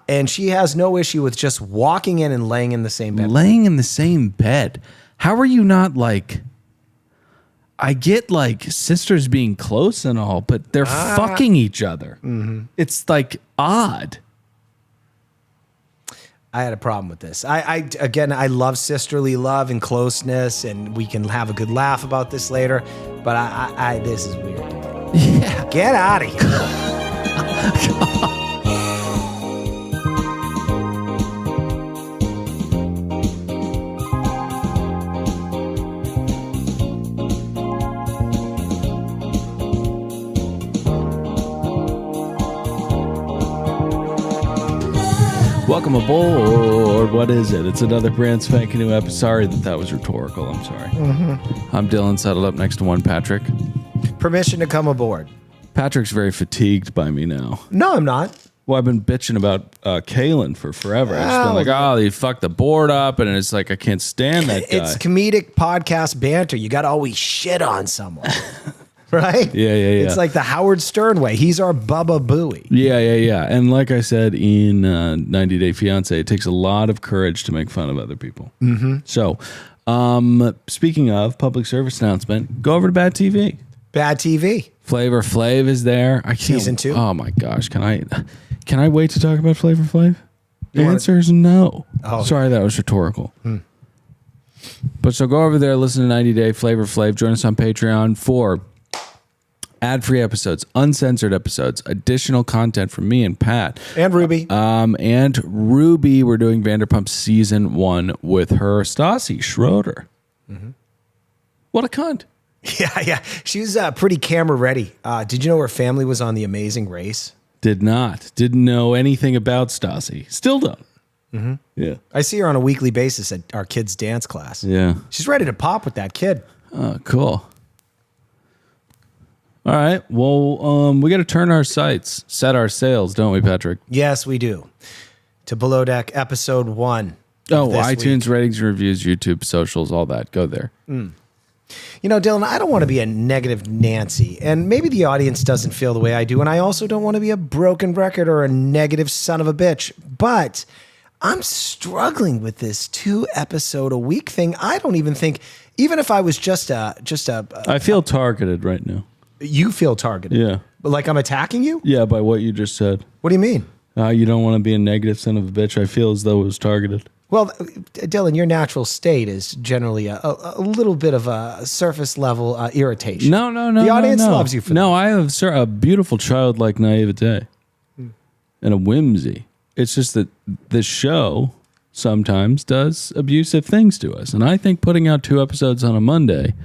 And she has no issue with just walking in and laying in the same bed. Laying in the same bed. How are you not like... I get like sisters being close and all, but they're fucking each other. Mm-hmm. It's like odd. I had a problem with this. Again, I love sisterly love and closeness, and we can have a good laugh about this later. But this is weird. Yeah. Get out of here. Welcome aboard. What is it? It's another brand spanking new episode. Sorry that was rhetorical. I'm sorry. Mm-hmm. I'm Dylan, settled up next to one Patrick. Permission to come aboard. Patrick's very fatigued by me now. No, I'm not. Well, I've been bitching about Colin for forever. I've just been like, oh, he fucked the board up, and it's like I can't stand that guy. It's comedic podcast banter. You got to always shit on someone. Right? Yeah. It's like the Howard Stern way. He's our Bubba Booey. Yeah. And like I said in 90 Day Fiancé, it takes a lot of courage to make fun of other people. Mm-hmm. So, speaking of public service announcement, go over to Bad TV. Bad TV. Flavor Flav is there. Season 2. Oh my gosh. Can I wait to talk about Flavor Flav? The answer is no. Oh. Sorry, that was rhetorical. But so go over there, listen to 90 Day Flavor Flav. Join us on Patreon for ad-free episodes, uncensored episodes, additional content from me and Pat. And Ruby. And Ruby, we're doing Vanderpump Season 1 with her, Stassi Schroeder. Mm-hmm. What a cunt. Yeah. She's pretty camera ready. Did you know her family was on The Amazing Race? Did not. Didn't know anything about Stassi. Still don't. Mm-hmm. Yeah. I see her on a weekly basis at our kids' dance class. Yeah. She's ready to pop with that kid. Oh, cool. All right. Well, we got to turn our sights, set our sails, don't we, Patrick? Yes, we do. To Below Deck Episode 1. Oh, iTunes, ratings, reviews, YouTube, socials, all that. Go there. You know, Dylan, I don't want to be a negative Nancy, and maybe the audience doesn't feel the way I do, and I also don't want to be a broken record or a negative son of a bitch, but I'm struggling with this 2-episode-a-week thing. I don't even think, even if I was just a I feel targeted right now. You feel targeted. Yeah. Like I'm attacking you? Yeah, by what you just said. What do you mean? You don't want to be a negative son of a bitch. I feel as though it was targeted. Well, Dylan, your natural state is generally a little bit of a surface level irritation. No. The audience loves you for that. No, I have a beautiful childlike naivete and a whimsy. It's just that the show sometimes does abusive things to us. And I think putting out 2 episodes on a Monday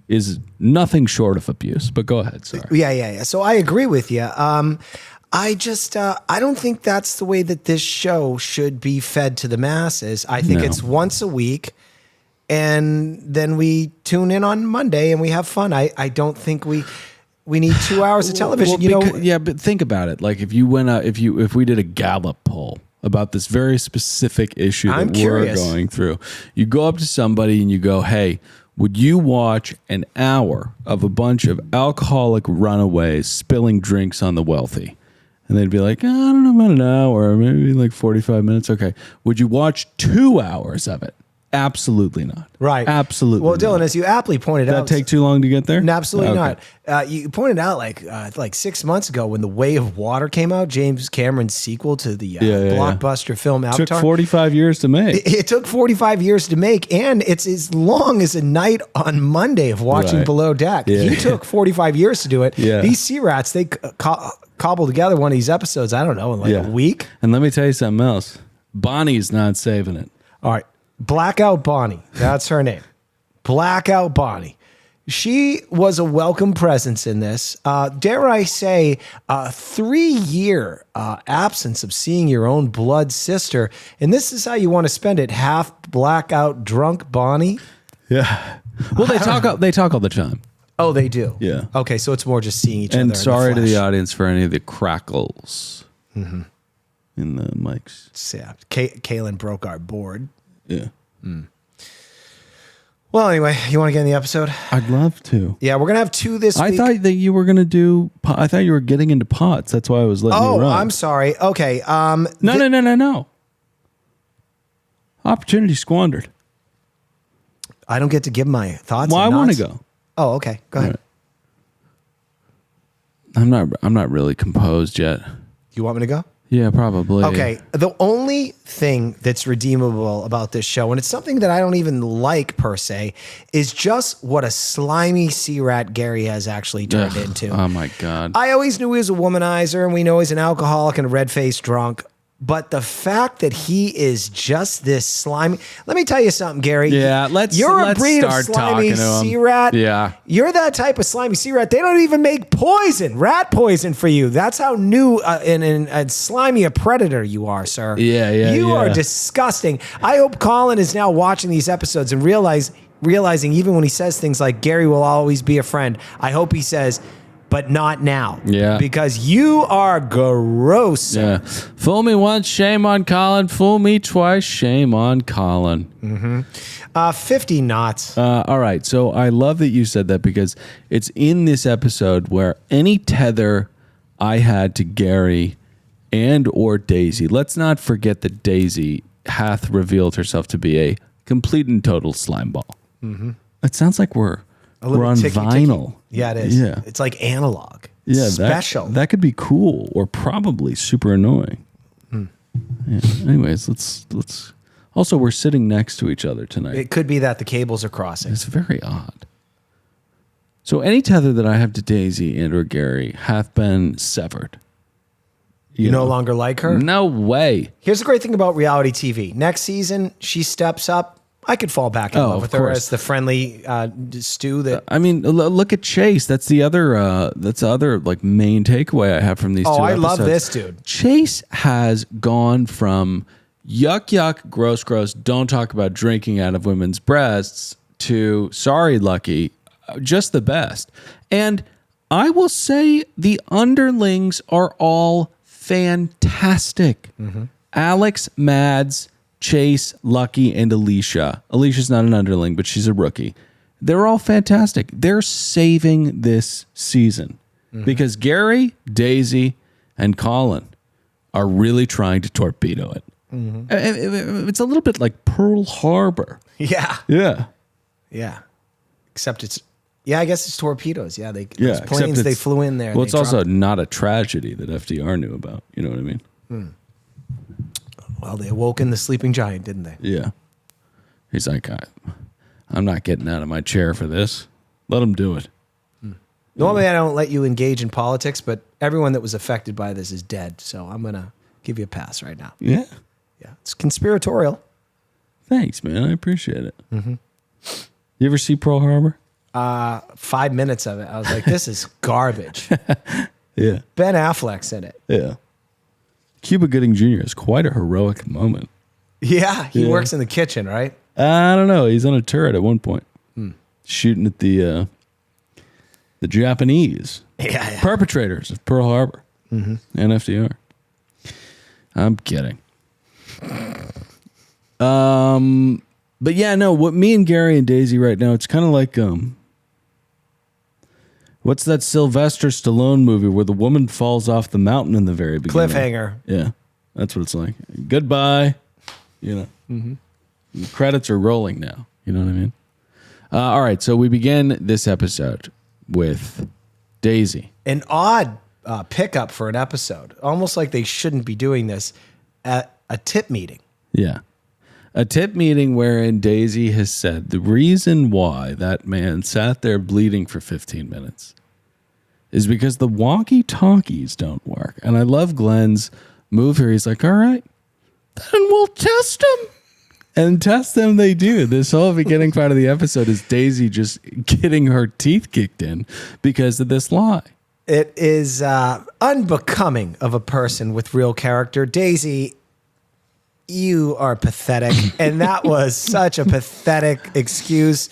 is nothing short of abuse, but go ahead. Sorry. Yeah. So I agree with you. I just, I don't think that's the way that this show should be fed to the masses. I think it's once a week, and then we tune in on Monday and we have fun. I don't think we need 2 hours of television. Yeah, but think about it. Like if you went out, if we did a Gallup poll about this very specific issue that we're going through, you go up to somebody and you go, hey, would you watch an hour of a bunch of alcoholic runaways spilling drinks on the wealthy? And they'd be like, I don't know about an hour, maybe like 45 minutes. Okay. Would you watch 2 hours of it? Absolutely not. Right. Absolutely. Well, Dylan, as you aptly pointed out, did that take too long to get there? Absolutely not. You pointed out like 6 months ago when The Way of Water came out, James Cameron's sequel to the blockbuster film Avatar. It took 45 years to make. It took 45 years to make, and it's as long as a night on Monday of watching Below Deck. Yeah. He took 45 years to do it. Yeah. These sea rats, they cobble together one of these episodes, I don't know, in like a week. And let me tell you something else. Bonnie's not saving it. All right. Blackout Bonnie. That's her name. Blackout Bonnie. She was a welcome presence in this. Dare I say, a 3-year absence of seeing your own blood sister. And this is how you want to spend it. Half blackout drunk Bonnie. Yeah. Well, they talk all the time. Oh, they do? Yeah. Okay, so it's more just seeing each other. And sorry to the audience for any of the crackles in the mics. Yeah. Colin broke our board. Yeah. Well, anyway, you want to get in the episode? I'd love to. Yeah, we're going to have 2 this week. I thought that you were going to do, I thought you were getting into pots. That's why I was letting you run. Oh, I'm sorry. Okay. No. Opportunity squandered. I don't get to give my thoughts. Well, I want to go. Oh, okay. Go ahead. Right. I'm not really composed yet. You want me to go? Yeah, probably. Okay. The only thing that's redeemable about this show, and it's something that I don't even like per se, is just what a slimy sea rat Gary has actually turned into. Oh my God. I always knew he was a womanizer, and we know he's an alcoholic and a red-faced drunk. But the fact that he is just this slimy, let me tell you something, Gary. Yeah, you're a breed of slimy sea rat. Yeah. You're that type of slimy sea rat. They don't even make poison, rat poison for you. That's how new and slimy a predator you are, sir. Yeah. You are disgusting. I hope Colin is now watching these episodes and realizing even when he says things like Gary will always be a friend, I hope he says, but not now. Yeah. Because you are gross. Yeah. Fool me once, shame on Colin. Fool me twice, shame on Colin. 50 knots. All right. So I love that you said that because it's in this episode where any tether I had to Gary and or Daisy, let's not forget that Daisy hath revealed herself to be a complete and total slime ball. It sounds like we're on vinyl. Yeah, it is. Yeah. It's like analog. Yeah, Special. That could be cool or probably super annoying. Yeah. Anyways, let's. Also, we're sitting next to each other tonight. It could be that the cables are crossing. It's very odd. So any tether that I have to Daisy and or Gary hath been severed. You no longer like her? No way. Here's the great thing about reality TV. Next season, she steps up. I could fall back in love with her as the friendly stew that. I mean, look at Chase. That's the other like main takeaway I have from these two episodes. I love this dude. Chase has gone from yuck, gross, don't talk about drinking out of women's breasts to sorry, Lucky, just the best. And I will say the underlings are all fantastic. Alex, Mads, Chase, Lucky, and Alicia. Alicia's not an underling, but she's a rookie. They're all fantastic. They're saving this season because Gary, Daisy, and Colin are really trying to torpedo it. It's a little bit like Pearl Harbor. Yeah. Yeah. Except it's, I guess it's torpedoes. Yeah. Those planes, they flew in there. Well, it's also not a tragedy that FDR knew about. You know what I mean? Well, they awoke in the sleeping giant, didn't they? Yeah. He's like, I'm not getting out of my chair for this. Let him do it. Normally, I don't let you engage in politics, but everyone that was affected by this is dead. So I'm going to give you a pass right now. Yeah. Yeah. It's conspiratorial. Thanks, man. I appreciate it. You ever see Pearl Harbor? 5 minutes of it. I was like, this is garbage. Yeah. Ben Affleck's in it. Yeah. Cuba Gooding Jr. is quite a heroic moment. Yeah. He works in the kitchen, right? I don't know. He's on a turret at one point, shooting at the Japanese perpetrators of Pearl Harbor and FDR. I'm kidding. But yeah, no, what me and Gary and Daisy right now, it's kind of like, what's that Sylvester Stallone movie where the woman falls off the mountain in the very beginning? Cliffhanger. Yeah, that's what it's like. Goodbye. You know, the credits are rolling now. You know what I mean? All right, so we begin this episode with Daisy. An odd pickup for an episode. Almost like they shouldn't be doing this at a tip meeting. Yeah. A tip meeting wherein Daisy has said the reason why that man sat there bleeding for 15 minutes is because the walkie-talkies don't work. And I love Glenn's move here. He's like, all right, then we'll test them. And test them they do. This whole beginning part of the episode is Daisy just getting her teeth kicked in because of this lie. It is unbecoming of a person with real character. Daisy, you are pathetic. And that was such a pathetic excuse.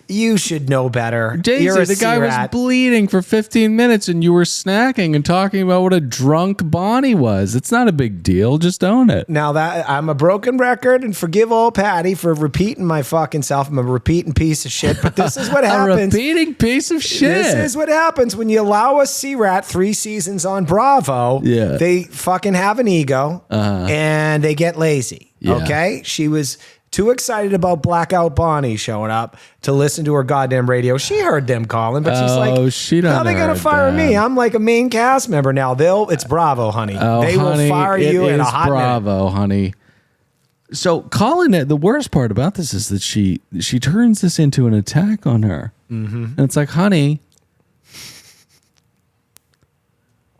You should know better. Daisy, You're a the guy was C-rat. bleeding for 15 minutes and you were snacking and talking about what a drunk Bonnie was. It's not a big deal. Just own it. Now that I'm a broken record, and forgive old Patty for repeating my fucking self. I'm a repeating piece of shit, but this is what A happens. repeating piece of shit. This is what happens when you allow a C-rat 3 seasons on Bravo. Yeah. They fucking have an ego and they get lazy. Yeah. Okay? She was too excited about Blackout Bonnie showing up to listen to her goddamn radio. She heard them calling, but she's like, she done how are they going to heard fire them. me? I'm like a main cast member now. It's Bravo, honey. Oh, they honey, will fire you in a hot minute. Bravo, honey. So Colin, the worst part about this is that she turns this into an attack on her. And it's like, honey.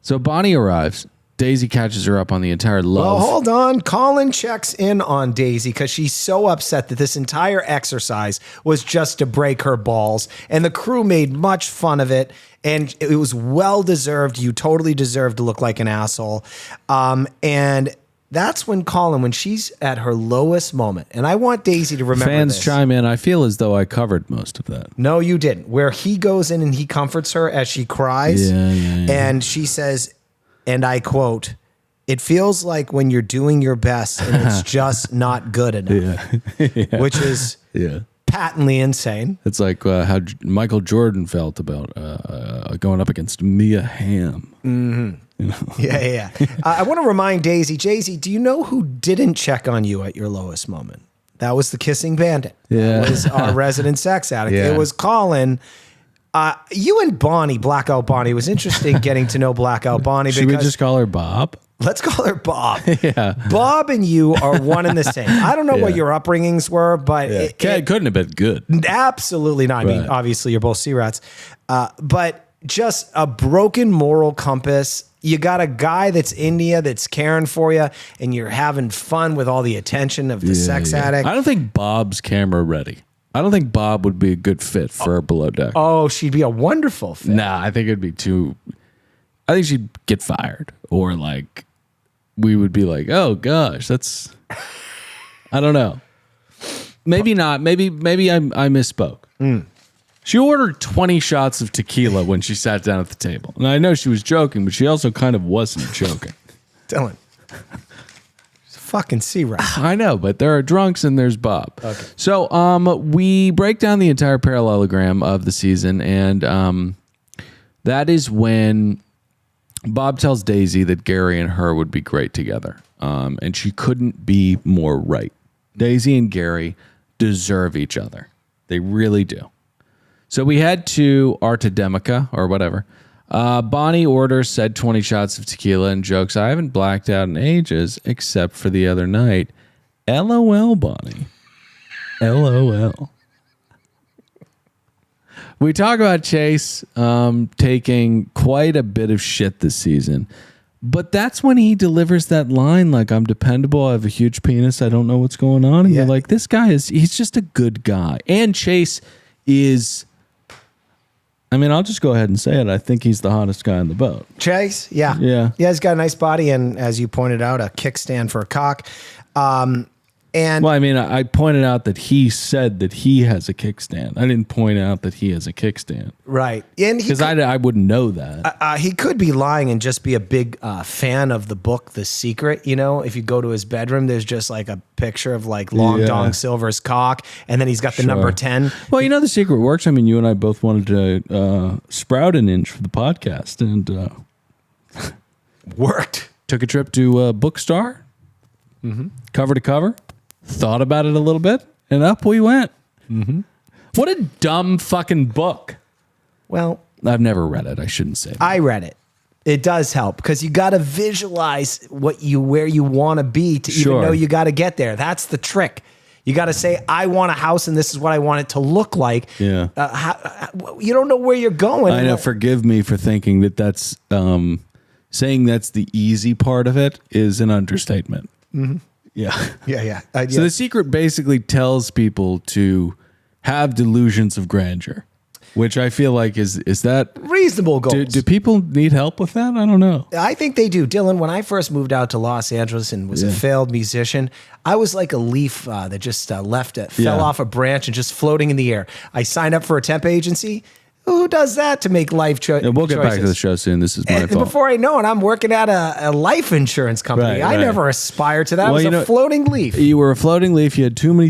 So Bonnie arrives. Daisy catches her up on the entire love. Well, hold on. Colin checks in on Daisy because she's so upset that this entire exercise was just to break her balls. And the crew made much fun of it. And it was well deserved. You totally deserve to look like an asshole. And that's when Colin, when she's at her lowest moment, and I want Daisy to remember Fans this. chime in. I feel as though I covered most of that. No, you didn't. Where he goes in and he comforts her as she cries. Yeah. And she says, and I quote, "It feels like when you're doing your best and it's just not good enough," which is patently insane. It's like how Michael Jordan felt about going up against Mia Hamm. You know? Yeah. I want to remind Daisy, do you know who didn't check on you at your lowest moment? That was the kissing bandit. Yeah. That was our resident sex addict. Yeah. It was Colin. You and Bonnie, Blackout Bonnie, it was interesting getting to know Blackout Bonnie. Should we because just call her Bob? Let's call her Bob. Yeah. Bob and you are one and the same. I don't know what your upbringings were, but It couldn't have been good. Absolutely not. I mean, Right. obviously, you're both C-rats. But just a broken moral compass. You got a guy that's in you, that's caring for you, and you're having fun with all the attention of the sex addict. I don't think Bob's camera ready. I don't think Bob would be a good fit for Below Deck. Oh, she'd be a wonderful fit. Nah, I think it'd be too. I think she'd get fired, or like we would be like, oh gosh, that's. I don't know. Maybe not. Maybe I misspoke. She ordered 20 shots of tequila when she sat down at the table, and I know she was joking, but she also kind of wasn't joking. Dylan. She's a fucking C-rat. I know, but there are drunks and there's Bob. Okay. So we break down the entire parallelogram of the season, and that is when Bob tells Daisy that Gary and her would be great together, and she couldn't be more right. Daisy and Gary deserve each other. They really do. So we head to Artedemica or whatever. Bonnie orders said 20 shots of tequila and jokes, I haven't blacked out in ages except for the other night. LOL, Bonnie. LOL. We talk about Chase taking quite a bit of shit this season. But that's when he delivers that line like, I'm dependable, I have a huge penis, I don't know what's going on. And you're like, this guy he's just a good guy. And Chase is... I mean, I'll just go ahead and say it. I think he's the hottest guy on the boat. Chase? Yeah. Yeah. Yeah, he's got a nice body and, as you pointed out, a kickstand for a cock. And well, I mean, I pointed out that he said that he has a kickstand. I didn't point out that he has a kickstand. right. And Because I wouldn't know that. he could be lying and just be a big fan of the book, The Secret. You know, if you go to his bedroom, there's just like a picture of like Long Dong Silver's cock. And then he's got the number 10. Well, you know, The Secret works. I mean, you and I both wanted to sprout an inch for the podcast and Worked. took a trip to Bookstar, cover to cover, thought about it a little bit, and up we went. What a dumb fucking book. Well, I've never read it. I shouldn't say that. I read it. It does help because you got to visualize where you want to be to even know you got to get there. That's the trick. You got to say, I want a house and this is what I want it to look like. Yeah. You don't know where you're going. I know. Forgive me for thinking that that's saying that's the easy part of it is an understatement. Yeah. Yeah. So The Secret basically tells people to have delusions of grandeur. which I feel like is that reasonable goals. Do people need help with that? I don't know. I think they do. Dylan, when I first moved out to Los Angeles and was a failed musician, I was like a leaf that just fell off a branch and just floating in the air. I signed up for a temp agency. Who does that to make life choices? We'll get back to the show soon. This is my fault. Before I know it, I'm working at a life insurance company. I never aspired to that. I was a floating leaf. You were a floating leaf. You had too many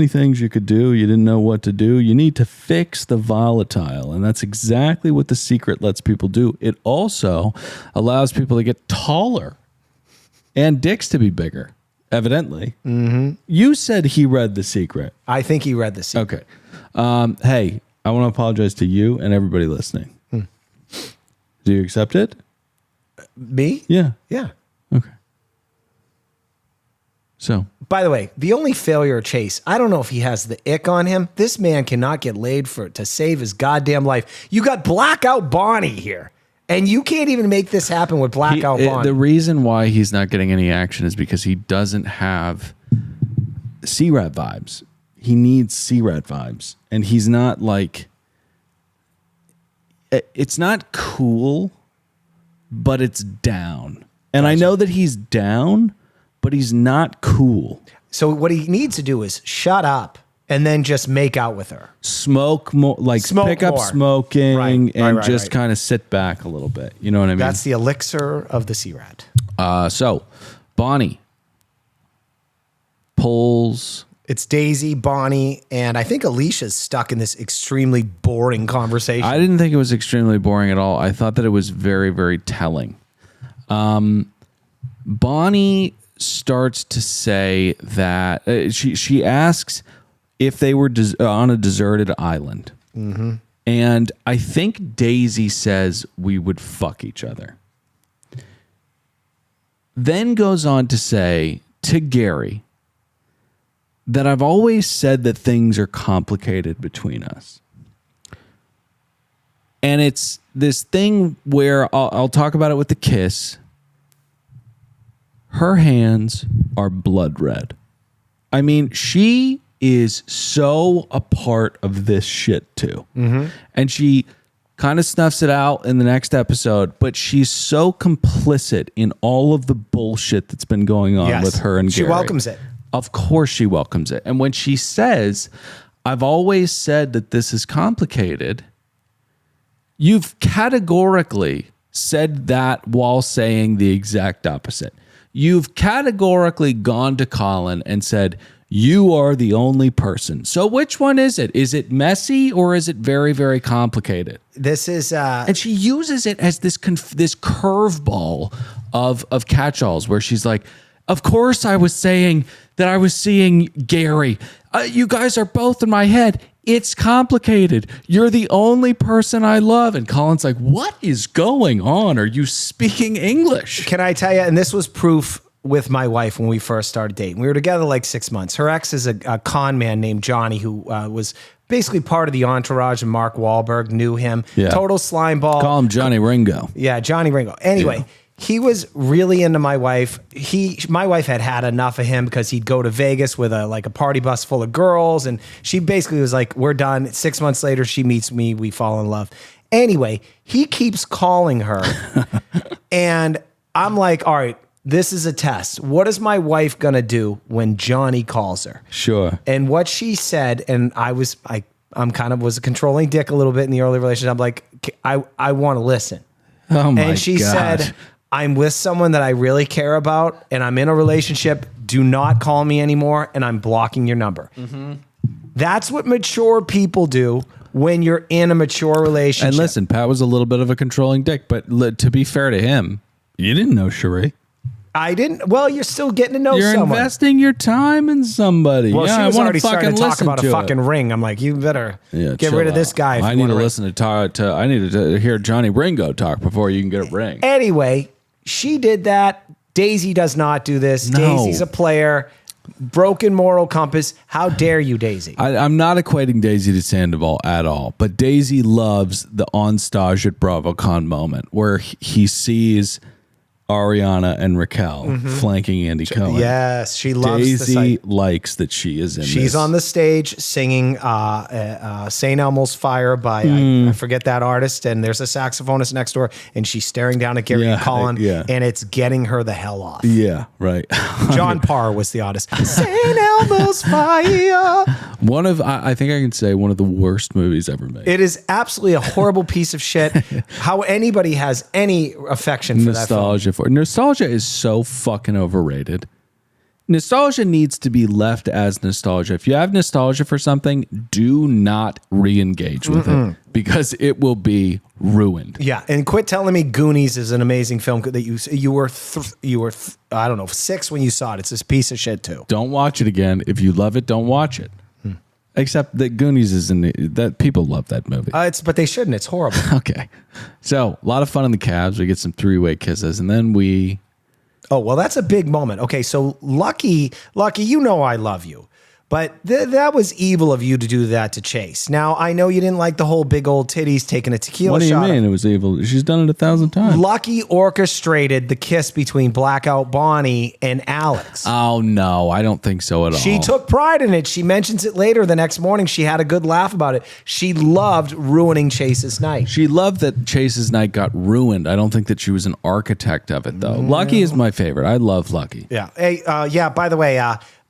things you could do. You didn't know what to do. You need to fix the volatile. And that's exactly what The Secret lets people do. It also allows people to get taller and dicks to be bigger, evidently. Mm-hmm. You said he read The Secret. I think he read The Secret. Okay. Hey, I want to apologize to you and everybody listening. Do you accept it? Me? Yeah. Yeah. Okay. So, by the way, the only failure of Chase, I don't know if he has the ick on him. This man cannot get laid to save his goddamn life. You got blackout Bonnie here, and you can't even make this happen with blackout Bonnie. The reason why he's not getting any action is because he doesn't have C-Rat vibes. He needs C-Rat vibes. And he's not like, it's not cool, but it's down. And gotcha. I know that he's down, but he's not cool. So what he needs to do is shut up and then just make out with her. Smoke more, pick up smoking and just kind of sit back a little bit. You know what I mean? That's the elixir of the C-Rat. So Bonnie pulls... It's Daisy, Bonnie, and I think Alicia's stuck in this extremely boring conversation. I didn't think it was extremely boring at all. I thought that it was very, very telling. Bonnie starts to say that she asks if they were on a deserted island. Mm-hmm. And I think Daisy says we would fuck each other. Then goes on to say to Gary that I've always said that things are complicated between us. And it's this thing where I'll talk about it with the kiss. Her hands are blood red. I mean, she is so a part of this shit too. Mm-hmm. And she kind of snuffs it out in the next episode, but she's so complicit in all of the bullshit that's been going on with her and Gary. She welcomes it. Of course she welcomes it. And when she says, I've always said that this is complicated, you've categorically said that while saying the exact opposite. You've categorically gone to Colin and said, you are the only person. So which one is it? Is it messy or is it very, very complicated? This is... And she uses it as this curveball of catch-alls where she's like, of course I was saying that I was seeing Gary. You guys are both in my head. It's complicated. You're the only person I love. And Colin's like, what is going on? Are you speaking English? Can I tell you, and this was proof with my wife when we first started dating. We were together like 6 months. Her ex is a con man named Johnny who was basically part of the entourage, and Mark Wahlberg knew him. Yeah. Total slime ball. Call him Johnny Ringo. Yeah, Johnny Ringo. Anyway. Yeah. He was really into my wife. My wife had enough of him because he'd go to Vegas with a party bus full of girls, and she basically was like, "We're done." 6 months later, she meets me. We fall in love. Anyway, he keeps calling her, and I'm like, "All right, this is a test. What is my wife gonna do when Johnny calls her?" Sure. And what she said, and I'm kind of was a controlling dick a little bit in the early relationship. I'm like, I want to listen. Oh my God. And she said, I'm with someone that I really care about, and I'm in a relationship. Do not call me anymore, and I'm blocking your number. Mm-hmm. That's what mature people do when you're in a mature relationship. And listen, Pat was a little bit of a controlling dick, but to be fair to him, you didn't know Cherie. I didn't. Well, you're still getting to know someone. You're investing your time in somebody. Well, she was already starting to talk about a fucking ring. I'm like, you better get rid of this guy. I need to listen to I need to hear Johnny Ringo talk before you can get a ring. Anyway, she did that. Daisy does not do this. No. Daisy's a player. Broken moral compass. How dare you, Daisy? I'm not equating Daisy to Sandoval at all, but Daisy loves the on stage at BravoCon moment where he sees Ariana and Raquel flanking Andy Cohen. Yes, she loves Daisy likes that she is in She's this. on the stage singing St. Elmo's Fire by, I forget that artist, and there's a saxophonist next door, and she's staring down at Gary and Colin, and it's getting her the hell off. Yeah, right. John Parr was the artist. St. Elmo's Fire. I think I can say one of the worst movies ever made. It is absolutely a horrible piece of shit. How anybody has any affection for that film. Nostalgia is so fucking overrated. Nostalgia needs to be left as nostalgia. If you have nostalgia for something, do not re-engage with it because it will be ruined. Yeah, and quit telling me Goonies is an amazing film that you were I don't know 6 when you saw it. It's this piece of shit too. Don't watch it again. If you love it, don't watch it. Except that Goonies isn't that people love that movie. But they shouldn't. It's horrible. Okay, so a lot of fun in the cabs. We get some 3-way kisses, and then we. Oh well, that's a big moment. Okay, so Lucky, you know I love you. But that was evil of you to do that to Chase. Now, I know you didn't like the whole big old titties taking a tequila shot. What do you mean it was evil? She's done it 1,000 times. Lucky orchestrated the kiss between Blackout Bonnie and Alex. Oh, no. I don't think so at all. She took pride in it. She mentions it later the next morning. She had a good laugh about it. She loved ruining Chase's night. She loved that Chase's night got ruined. I don't think that she was an architect of it, though. Lucky is my favorite. I love Lucky. Yeah. Hey, by the way,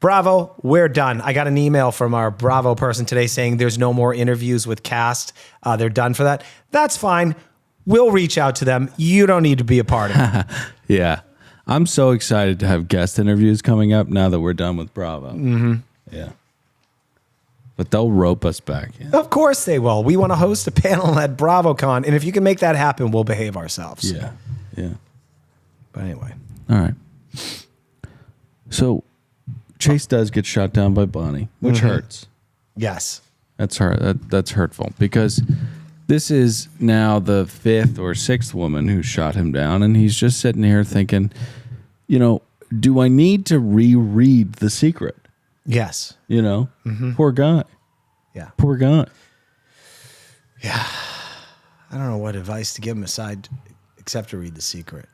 Bravo, we're done. I got an email from our Bravo person today saying there's no more interviews with cast. They're done for that. That's fine. We'll reach out to them. You don't need to be a part of it. Yeah. I'm so excited to have guest interviews coming up now that we're done with Bravo. Yeah. But they'll rope us back. Yeah. Of course they will. We want to host a panel at BravoCon, and if you can make that happen, we'll behave ourselves. Yeah. Yeah. But anyway. All right. So Chase does get shot down by Bonnie, which hurts. Yes. That's that's hurtful because this is now the 5th or 6th woman who shot him down, and he's just sitting here thinking, do I need to reread The Secret? Yes. Poor guy. Yeah. Poor guy. Yeah. I don't know what advice to give him except to read The Secret.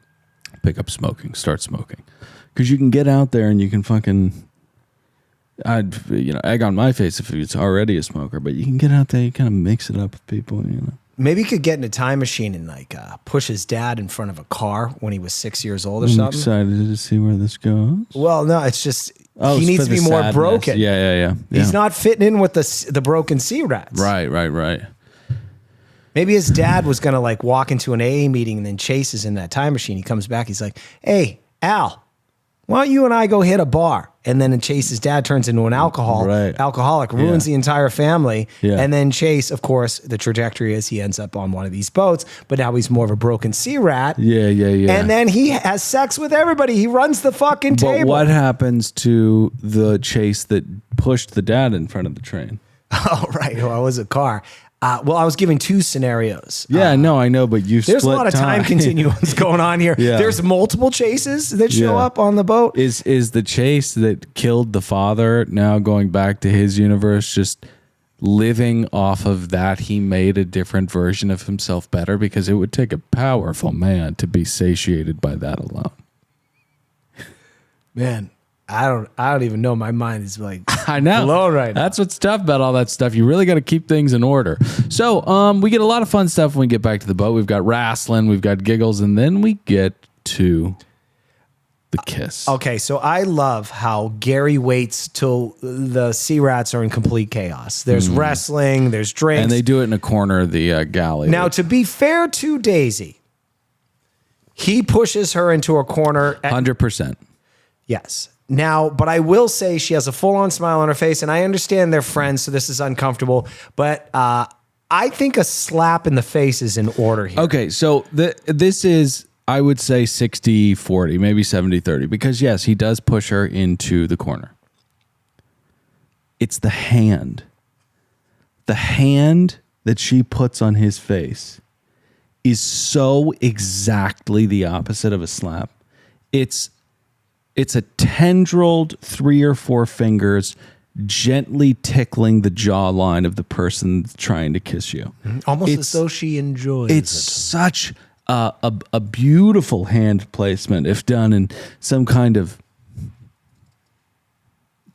Pick up smoking. Start smoking. Because you can get out there and you can fucking... egg on my face if it's already a smoker, but you can get out there, you kind of mix it up with people, Maybe he could get in a time machine and push his dad in front of a car when he was 6 years old or I'm something. excited to see where this goes. Well, no, it's just he needs to be more sadness. broken. Yeah. He's not fitting in with the broken sea rats. Right. Maybe his dad was going to walk into an AA meeting and then Chase is in that time machine. He comes back. He's like, "Hey, Al, why don't you and I go hit a bar?" And then Chase's dad turns into an alcoholic, ruins the entire family. Yeah. And then Chase, of course, the trajectory is he ends up on one of these boats, but now he's more of a broken sea rat. Yeah. And then he has sex with everybody. He runs the fucking table. But what happens to the Chase that pushed the dad in front of the train? Oh, right. Well, it was a car. I was giving 2 scenarios. Yeah, no, I know, but you there's a lot of time continuums going on here. Yeah. There's multiple Chases that show up on the boat. Is the Chase that killed the father now going back to his universe, just living off of that? He made a different version of himself better, because it would take a powerful man to be satiated by that alone. Man, I don't even know. My mind is I know. blown right now. That's what's tough about all that stuff. You really got to keep things in order. So we get a lot of fun stuff when we get back to the boat. We've got wrestling, we've got giggles, and then we get to the kiss. Okay, so I love how Gary waits till the sea rats are in complete chaos. There's wrestling, there's drinks. And they do it in a corner of the galley. Now, to be fair to Daisy, he pushes her into a corner. 100%. Yes. Now, but I will say she has a full-on smile on her face, and I understand they're friends, so this is uncomfortable. But I think a slap in the face is in order here. Okay, so this is, I would say, 60-40, maybe 70-30, because, yes, he does push her into the corner. It's the hand. The hand that she puts on his face is so exactly the opposite of a slap. It's a tendrilled 3 or 4 fingers gently tickling the jawline of the person trying to kiss you. Almost as though she enjoys it. It's such a beautiful hand placement if done in some kind of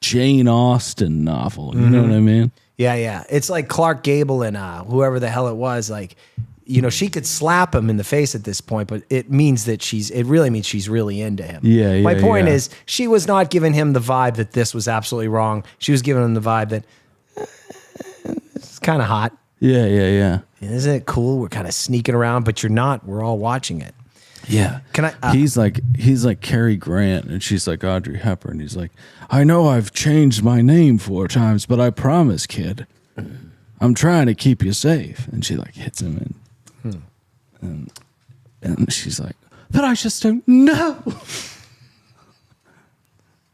Jane Austen novel. You know what I mean? Yeah. It's like Clark Gable and whoever the hell it was. Like, she could slap him in the face at this point, but it really means she's really into him. Yeah. My point is, she was not giving him the vibe that this was absolutely wrong. She was giving him the vibe that it's kind of hot. Yeah. Isn't it cool? We're kind of sneaking around, but you're not. We're all watching it. Yeah. Can I? He's like Cary Grant, and she's like Audrey Hepburn. He's like, I know I've changed my name 4 times, but I promise, kid, I'm trying to keep you safe. And she like hits him, and she's like, but I just don't know.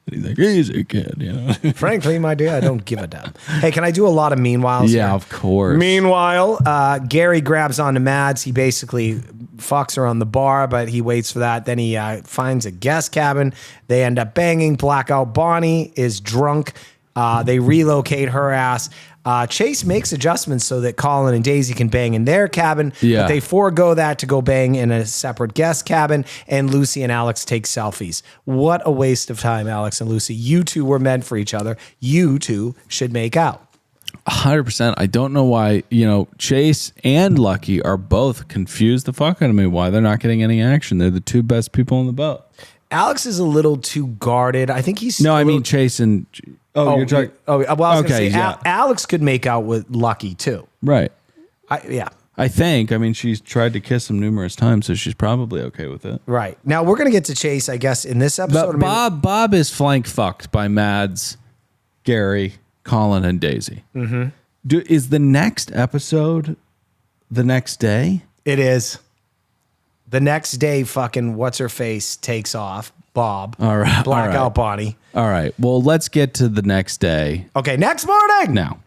And he's like, easy, kid, Frankly, my dear, I don't give a damn. Hey, can I do a lot of meanwhiles? Yeah, here? of course. Meanwhile, Gary grabs onto Mads. He basically fucks her on the bar, but he waits for that. Then he finds a guest cabin. They end up banging. Blackout Bonnie is drunk. They relocate her ass. Chase makes adjustments so that Colin and Daisy can bang in their cabin, but they forego that to go bang in a separate guest cabin, and Lucy and Alex take selfies. What a waste of time, Alex and Lucy. You two were meant for each other. You two should make out. 100%. I don't know why, Chase and Lucky are both confused the fuck out of me why they're not getting any action. They're the 2 best people on the boat. Alex is a little too guarded. I think he's... No, I mean Chase and... you're talking... well, I was okay, going to say, Alex could make out with Lucky, too. Right. I think. I mean, she's tried to kiss him numerous times, so she's probably okay with it. Right. Now, we're going to get to Chase, I guess, in this episode. But Bob is flank fucked by Mads, Gary, Colin, and Daisy. Mm-hmm. Is the next episode the next day? It is. The next day, fucking what's-her-face takes off. Bob. All right. Blackout Bonnie. All right. Well, let's get to the next day. Okay, next morning. Now.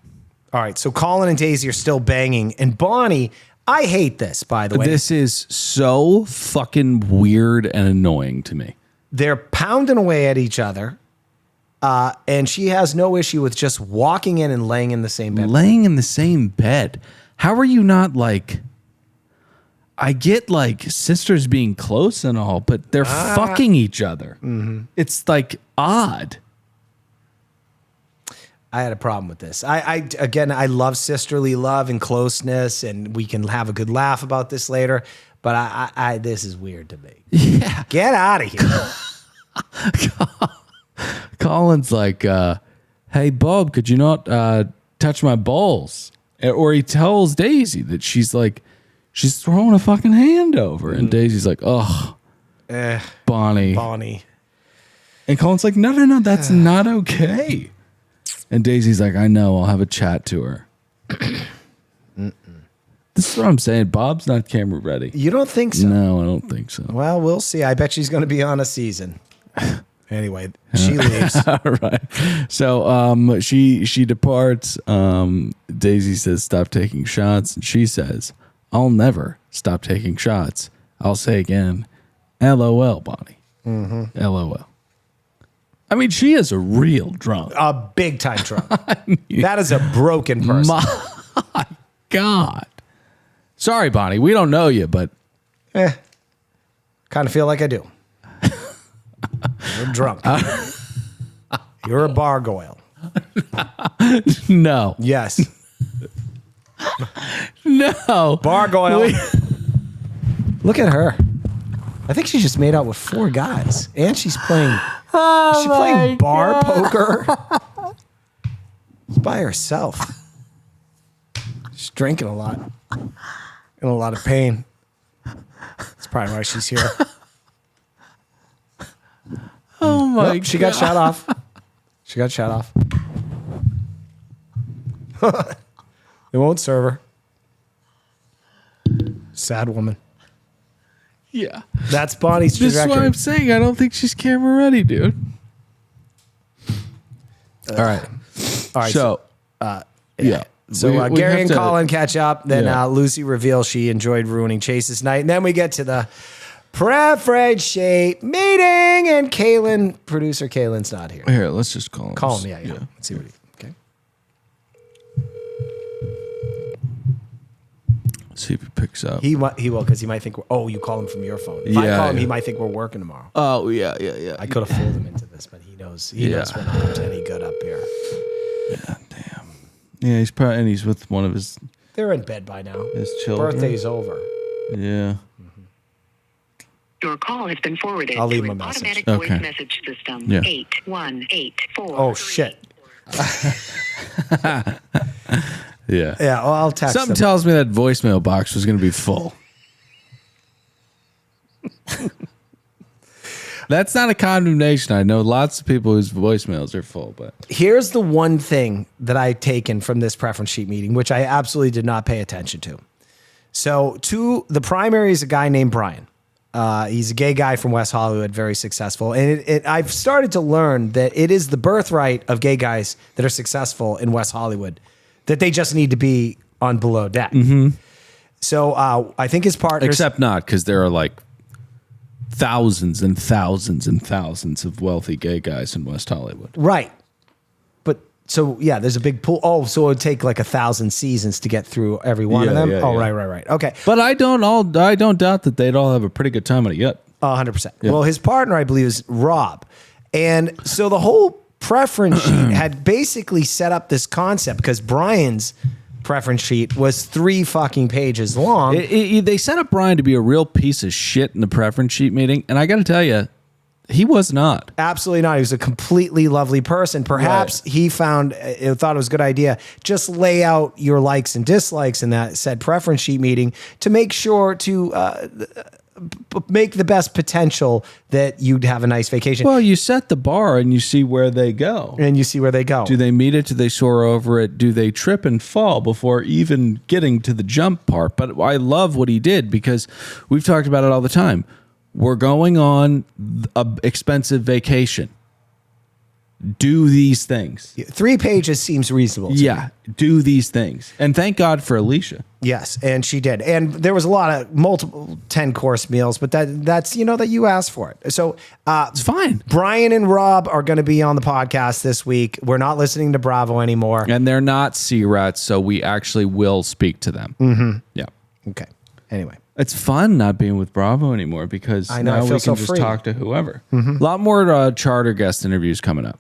All right, so Colin and Daisy are still banging. And Bonnie, I hate this, by the way. This is so fucking weird and annoying to me. They're pounding away at each other. And she has no issue with just walking in and laying in the same bed. Laying in the same bed. How are you not like... I get like sisters being close and all, but they're fucking each other. Mm-hmm. It's like odd. I had a problem with this. I love sisterly love and closeness, and we can have a good laugh about this later. But I this is weird to me. Yeah, get out of here. Colin's like, "Hey Bob, could you not touch my balls?" Or he tells Daisy that she's throwing a fucking hand over, and Daisy's like, "Oh, Bonnie." And Colin's like, "No, that's not okay." And Daisy's like, "I know, I'll have a chat to her." This is what I'm saying. Bob's not camera ready. You don't think so? No, I don't think so. Well, we'll see. I bet she's going to be on a season. Anyway, she leaves. All right. So she departs. Daisy says, "Stop taking shots." And she says, "I'll never stop taking shots. I'll say again, LOL, Bonnie." Mm-hmm. LOL. I mean, she is a real drunk. A big time drunk. That is a broken person. My God. Sorry, Bonnie. We don't know you, but... kind of feel like I do. You're drunk. You're a gargoyle. No. Yes. No. Gargoyle. Look at her. I think she just made out with 4 guys. And she's playing... Is she playing bar poker? She's by herself. She's drinking a lot. In a lot of pain. That's probably why she's here. Oh my God. She got shot off. She got shot off. They won't serve her. Sad woman. Yeah. That's Bonnie's trajectory. This is what I'm saying. I don't think she's camera ready, dude. All right. So, yeah. So we Gary have and to- Colin catch up. Then Yeah. Lucy reveals she enjoyed ruining Chase's night. And then we get to the preferred shape meeting. And producer Kaylin's not here. Here, let's just call him. Call him, yeah. Let's see what he... Okay. See if he picks up. He will, because he might think, you call him from your phone. If I call him, he might think we're working tomorrow. Oh, yeah. I could have fooled him into this, but he knows we're not any good up here. Yeah, damn. Yeah, he's with one of his... They're in bed by now. His children. Birthday's over. Yeah. Your call has been forwarded I'll leave to him an a message. automatic voice message system. Yeah. 8184. Oh, shit. Yeah. Yeah, well, I'll text Something him. tells me that voicemail box was going to be full. That's not a condemnation. I know lots of people whose voicemails are full, but Here's the one thing that I've taken from this preference sheet meeting, which I absolutely did not pay attention to. So, the primary is a guy named Brian. He's a gay guy from West Hollywood, very successful. And I've started to learn that it is the birthright of gay guys that are successful in West Hollywood, that they just need to be on Below Deck. Mm-hmm. So I think his partner... Except not, because there are like thousands and thousands and thousands of wealthy gay guys in West Hollywood. Right. But so, yeah, there's a big pool. Oh, so it would take like 1,000 seasons to get through every one of them? Yeah, oh, yeah. Right. Okay. But I don't doubt that they'd all have a pretty good time on it yet. 100%. Yeah. Well, his partner, I believe, is Rob. And so the whole preference sheet had basically set up this concept because Brian's preference sheet was 3 fucking pages long. They set up Brian to be a real piece of shit in the preference sheet meeting, and I got to tell you, he was not. Absolutely not. He was a completely lovely person. Perhaps he thought it was a good idea. Just lay out your likes and dislikes in that said preference sheet meeting to make sure to make the best potential that you'd have a nice vacation. Well, you set the bar and you see where they go. And you see where they go. Do they meet it? Do they soar over it? Do they trip and fall before even getting to the jump part? But I love what he did because we've talked about it all the time. We're going on an expensive vacation. Do these things. 3 pages seems reasonable. Yeah, do these things. And thank God for Alicia. Yes, and she did. And there was a lot of multiple 10-course meals, but that's that you asked for it. So It's fine. Brian and Rob are going to be on the podcast this week. We're not listening to Bravo anymore. And they're not sea rats, so we actually will speak to them. Mm-hmm. Yeah. Okay. Anyway. It's fun not being with Bravo anymore because I know, I now feel we can so just free. talk to whoever. Mm-hmm. A lot more charter guest interviews coming up.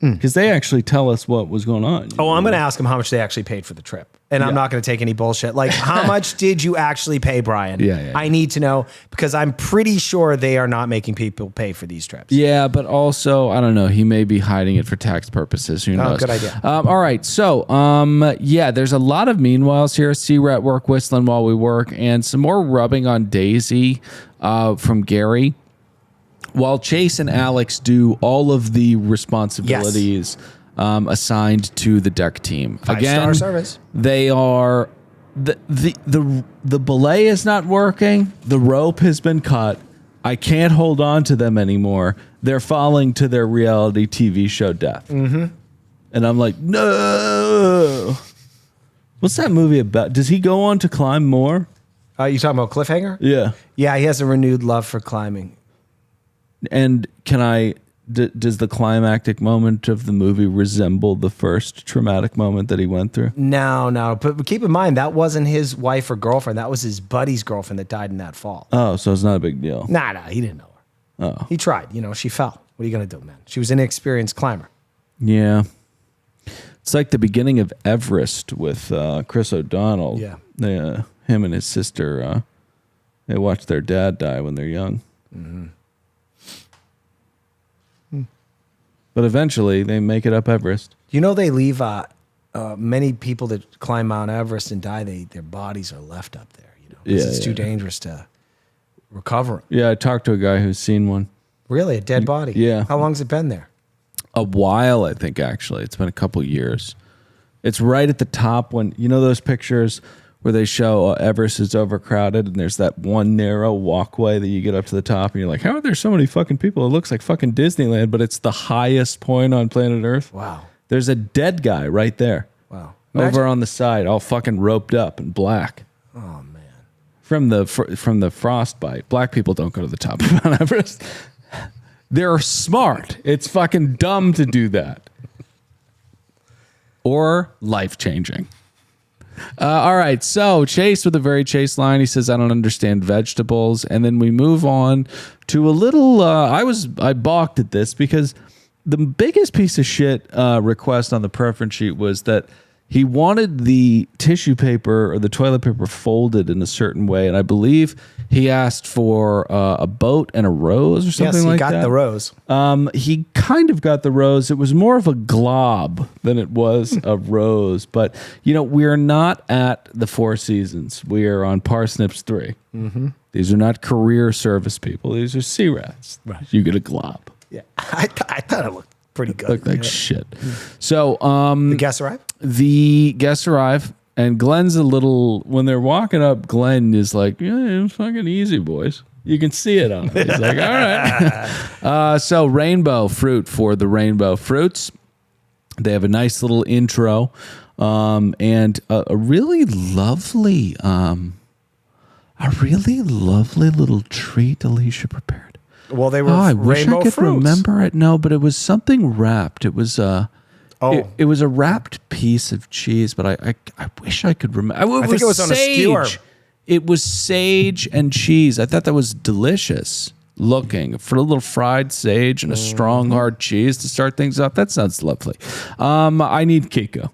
Because they actually tell us what was going on. Oh, I'm going to ask them how much they actually paid for the trip. And I'm not going to take any bullshit. Like, how much did you actually pay, Brian? Yeah. I need to know because I'm pretty sure they are not making people pay for these trips. Yeah, but also, I don't know. He may be hiding it for tax purposes. Who knows? Good idea. All right. So, there's a lot of meanwhiles here. C-Rat work whistling while we work and some more rubbing on Daisy from Gary. While Chase and Alex do all of the responsibilities assigned to the deck team. 5-star service. They are the belay is not working. The rope has been cut. I can't hold on to them anymore. They're falling to their reality TV show death. Mm-hmm. And I'm like, no. What's that movie about? Does he go on to climb more? You talking about Cliffhanger? Yeah. Yeah, he has a renewed love for climbing. And does the climactic moment of the movie resemble the first traumatic moment that he went through? No. But keep in mind, that wasn't his wife or girlfriend. That was his buddy's girlfriend that died in that fall. Oh, so it's not a big deal. Nah, he didn't know her. Oh. He tried. She fell. What are you going to do, man? She was an inexperienced climber. Yeah. It's like the beginning of Everest with Chris O'Donnell. Yeah. Him and his sister, they watched their dad die when they're young. Mm-hmm. But eventually, they make it up Everest. They leave many people that climb Mount Everest and die. Their bodies are left up there. Because it's too dangerous to recover them. Yeah, I talked to a guy who's seen one. Really, a dead body? Yeah. How long's it been there? A while, I think. Actually, it's been a couple years. It's right at the top when those pictures where they show Everest is overcrowded and there's that one narrow walkway that you get up to the top and you're like, how are there so many fucking people? It looks like fucking Disneyland, but it's the highest point on planet Earth. Wow. There's a dead guy right there. Wow. Over on the side, all fucking roped up and black. Oh, man. From the frostbite. Black people don't go to the top of Mount Everest. They're smart. It's fucking dumb to do that. Or life-changing. All right. So Chase with a very Chase line. He says, I don't understand vegetables. And then we move on to a little, I balked at this because the biggest piece of shit request on the preference sheet was that he wanted the tissue paper or the toilet paper folded in a certain way. And I believe he asked for a boat and a rose or something like that. Yes, he got the rose. He kind of got the rose. It was more of a glob than it was a rose. But, we're not at the Four Seasons. We are on Parsnips 3. Mm-hmm. These are not career service people. These are sea rats. Right. You get a glob. Yeah, I thought it looked pretty good. Looked like shit. So the guests arrive? The guests arrive, and Glenn's when they're walking up, Glenn is like, yeah, it's fucking easy, boys. You can see it on him. He's like, all right. So rainbow fruit for the rainbow fruits. They have a nice little intro and a really lovely little treat Alicia prepared. Well, they were I wish rainbow I could fruits. remember it. No, but it was something wrapped. It was it was a wrapped piece of cheese, but I wish I could remember. I think it was on a skewer. It was sage and cheese. I thought that was delicious looking for a little fried sage and a strong hard cheese to start things off. That sounds lovely. I need Kiko.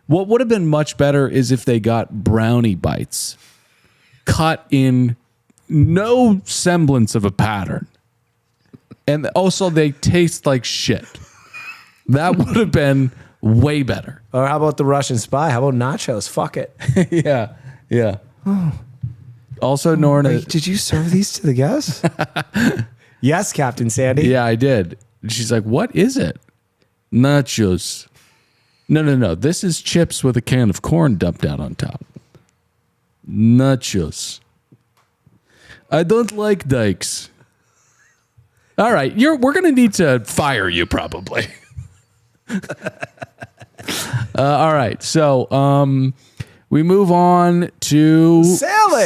What would have been much better is if they got brownie bites cut in no semblance of a pattern. And also they taste like shit. That would have been way better. Or how about the Russian spy? How about nachos? Fuck it. Yeah. Also, Norna. Wait, did you serve these to the guests? Yes, Captain Sandy. Yeah, I did. She's like, what is it? Nachos. No. This is chips with a can of corn dumped out on top. Nachos. I don't like dykes. All right, we're going to need to fire you probably. All right, so we move on to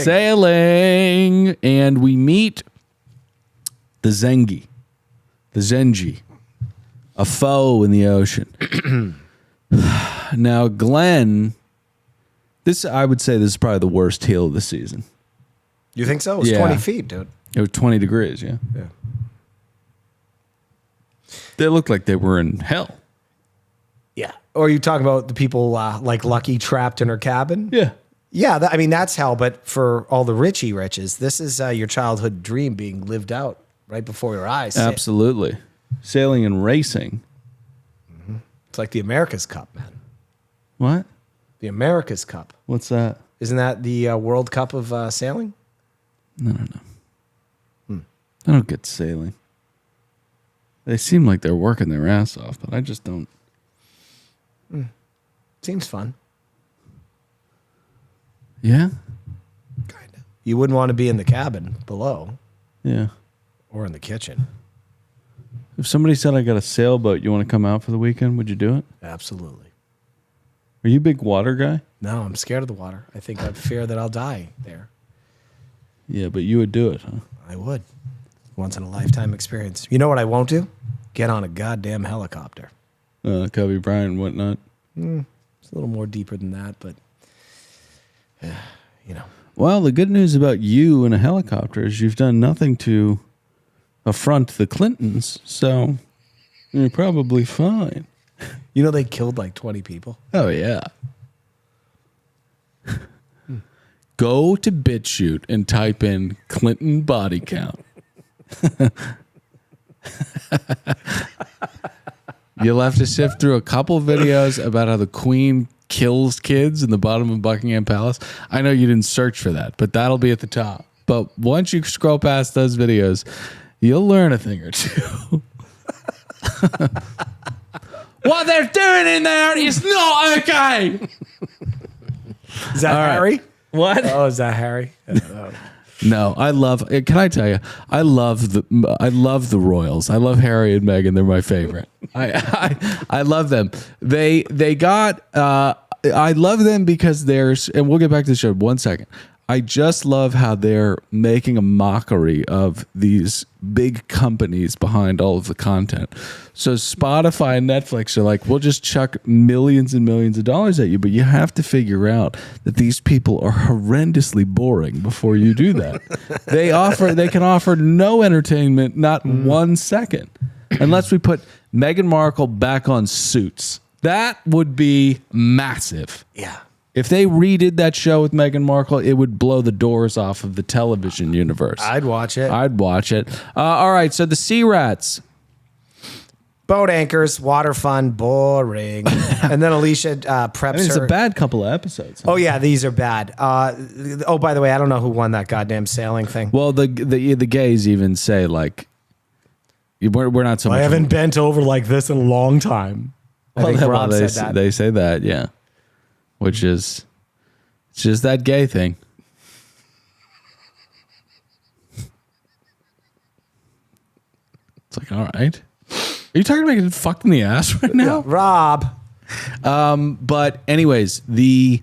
sailing, and we meet the Zengi, a foe in the ocean. Now, Glenn, I would say this is probably the worst heel of the season. You think so? It was 20 feet, dude. It was 20 degrees, yeah. They looked like they were in hell. Yeah. Or are you talking about the people like Lucky trapped in her cabin? Yeah. Yeah, that's hell. But for all the riches, this is your childhood dream being lived out right before your eyes. Absolutely. Sailing and racing. Mm-hmm. It's like the America's Cup, man. What? The America's Cup. What's that? Isn't that the World Cup of sailing? No. I don't get sailing. They seem like they're working their ass off, but I just don't. Seems fun. Yeah? Kind of. You wouldn't want to be in the cabin below. Yeah. Or in the kitchen. If somebody said I got a sailboat, you want to come out for the weekend, would you do it? Absolutely. Are you a big water guy? No, I'm scared of the water. I think I fear that I'll die there. Yeah, but you would do it, huh? I would. Once in a lifetime experience. You know what I won't do? Get on a goddamn helicopter. Kobe Bryant and whatnot. It's a little more deeper than that, but Well, the good news about you in a helicopter is you've done nothing to affront the Clintons, so you're probably fine. You know they killed like 20 people? Oh, yeah. Go to BitChute and type in Clinton body count. You'll have to sift through a couple videos about how the Queen kills kids in the bottom of Buckingham Palace. I know you didn't search for that, but that'll be at the top. But once you scroll past those videos, you'll learn a thing or two. What they're doing in there is not okay. Is that Harry? What? Oh, is that Harry? No, can I tell you, I love the royals. I love Harry and Meghan. They're my favorite. I love them. I love them because and we'll get back to the show in 1 second. I just love how they're making a mockery of these big companies behind all of the content. So Spotify and Netflix are like, we'll just chuck millions and millions of dollars at you, but you have to figure out that these people are horrendously boring before you do that. They can offer no entertainment, not 1 second, unless we put Meghan Markle back on Suits. That would be massive. Yeah. If they redid that show with Meghan Markle, it would blow the doors off of the television universe. I'd watch it. I'd watch it. All right, so the Sea Rats. Boat anchors, water fun, boring. And then Alicia preps It's her. a bad couple of episodes. Oh yeah, these are bad. Oh, by the way, I don't know who won that goddamn sailing thing. Well, the gays even say like, we're not so much. I haven't bent over like this in a long time. I think Rob said that. They say that, yeah. Which is, it's just that gay thing. It's like, all right. Are you talking about getting fucked in the ass right now? Rob. But anyways, the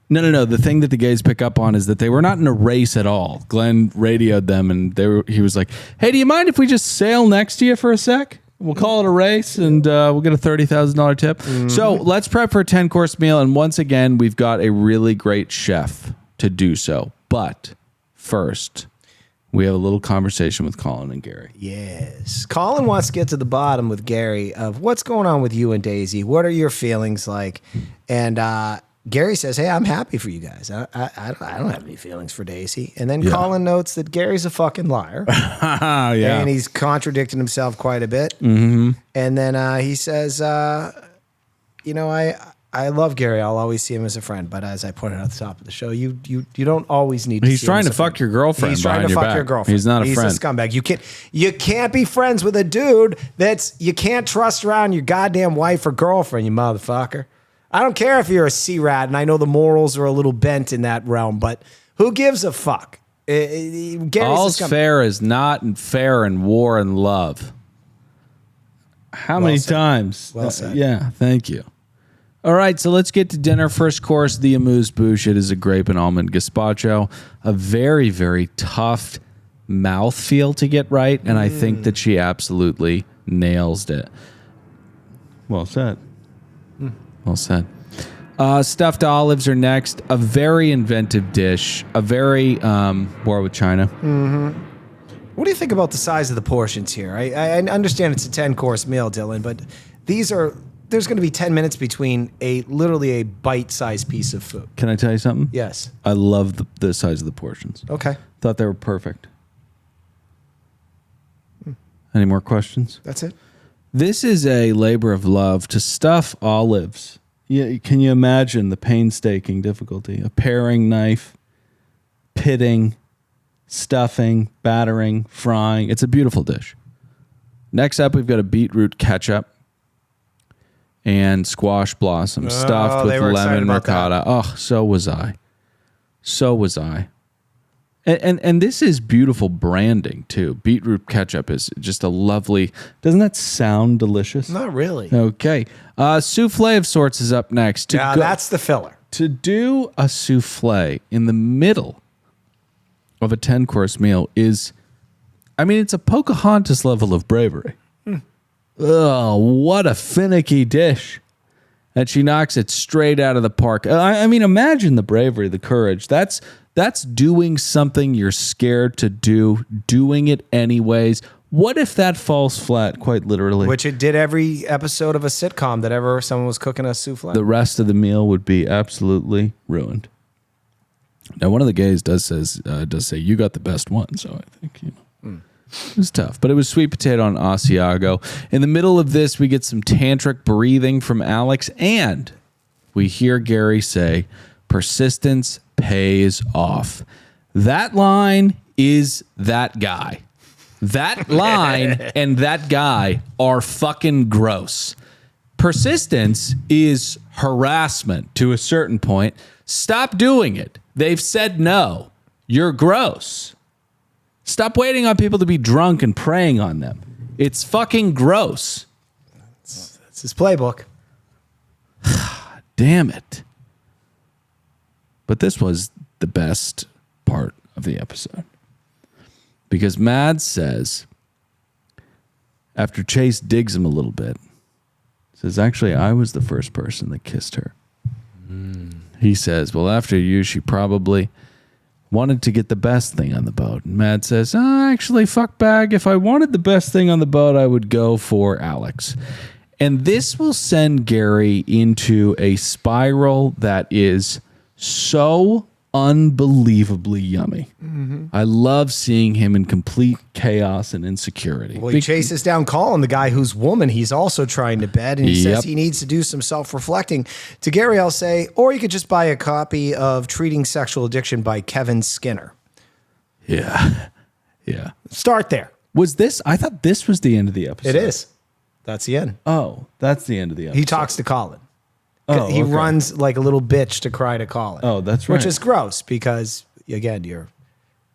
thing that the gays pick up on is that they were not in a race at all. Glenn radioed them and he was like, hey, do you mind if we just sail next to you for a sec? We'll call it a race and we'll get a $30,000 tip. Mm-hmm. So let's prep for a 10-course meal. And once again, we've got a really great chef to do so. But first, we have a little conversation with Colin and Gary. Yes. Colin wants to get to the bottom with Gary of what's going on with you and Daisy. What are your feelings like? And Gary says, hey, I'm happy for you guys. I don't have any feelings for Daisy. And then Colin notes that Gary's a fucking liar. Yeah. And he's contradicting himself quite a bit. Mm-hmm. And then he says, I love Gary. I'll always see him as a friend. But as I pointed out at the top of the show, you don't always need to He's see trying him to as a friend. fuck your girlfriend. He's trying to fuck your girlfriend. He's not a friend. He's a scumbag. You can't be friends with a dude you can't trust around your goddamn wife or girlfriend, you motherfucker. I don't care if you're a sea rat, and I know the morals are a little bent in that realm, but who gives a fuck? All's fair is not fair in war and love. How many times? Well said. Yeah, thank you. All right, so let's get to dinner. First course, the amuse-bouche. It is a grape and almond gazpacho. A very, very tough mouthfeel to get right, and I think that she absolutely nails it. Well said. Well said. Stuffed olives are next. A very inventive dish. A very war with China. Mm-hmm. What do you think about the size of the portions here? I understand it's a 10-course meal, Dylan, but there's going to be 10 minutes between literally a bite-sized piece of food. Can I tell you something? Yes. I love the size of the portions. Okay. Thought they were perfect. Any more questions? That's it. This is a labor of love to stuff olives. Yeah, can you imagine the painstaking difficulty? A paring knife, pitting, stuffing, battering, frying. It's a beautiful dish. Next up, we've got a beetroot ketchup and squash blossom stuffed with lemon ricotta. Oh, so was I. So was I. And this is beautiful branding, too. Beetroot ketchup is just a lovely... Doesn't that sound delicious? Not really. Okay. Souffle of sorts is up next. That's the filler. To do a souffle in the middle of a 10-course meal is... I mean, it's a Pocahontas level of bravery. Oh, what a finicky dish. And she knocks it straight out of the park. I mean, imagine the bravery, the courage. That's doing something you're scared to do, doing it anyways. What if that falls flat, quite literally? Which it did every episode of a sitcom that ever someone was cooking a souffle. The rest of the meal would be absolutely ruined. Now, one of the gays does say you got the best one, so I think, it was tough. But it was sweet potato on Asiago. In the middle of this, we get some tantric breathing from Alex, and we hear Gary say, persistence pays off. That line is that guy. That line and that guy are fucking gross. Persistence is harassment to a certain point. Stop doing it. They've said no. You're gross. Stop waiting on people to be drunk and preying on them. It's fucking gross. That's his playbook. Damn it. But this was the best part of the episode. Because Mads says, after Chase digs him a little bit, says, actually, I was the first person that kissed her. He says, well, after you, she probably wanted to get the best thing on the boat. And Mads says, actually, fuck bag. If I wanted the best thing on the boat, I would go for Alex. And this will send Gary into a spiral that is so unbelievably yummy. I love seeing him in complete chaos and insecurity. Well, he chases down Colin, the guy whose woman he's also trying to bed, and he says he needs to do some self-reflecting. To Gary, I'll say, or you could just buy a copy of Treating Sexual Addiction by Kevin Skinner. Yeah. Start there. Was this? I thought this was the end of the episode. It is. That's the end. Oh, that's the end of the episode. He talks to Colin. He runs like a little bitch to cry to Colin. Oh, that's right. Which is gross because, again, you're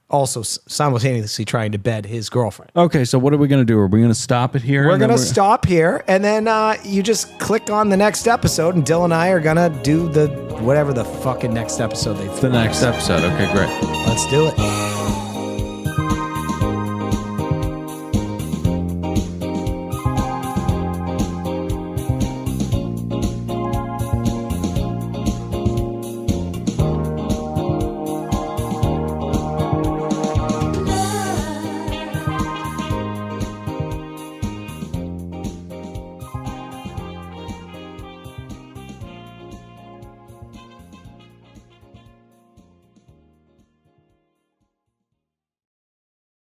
also simultaneously trying to bed his girlfriend. Okay, so what are we going to do? Are we going to stop it here? We're going to stop here, and then you just click on the next episode, and Dylan and I are going to do whatever the fucking next episode they The next episode. Okay, great. Let's do it.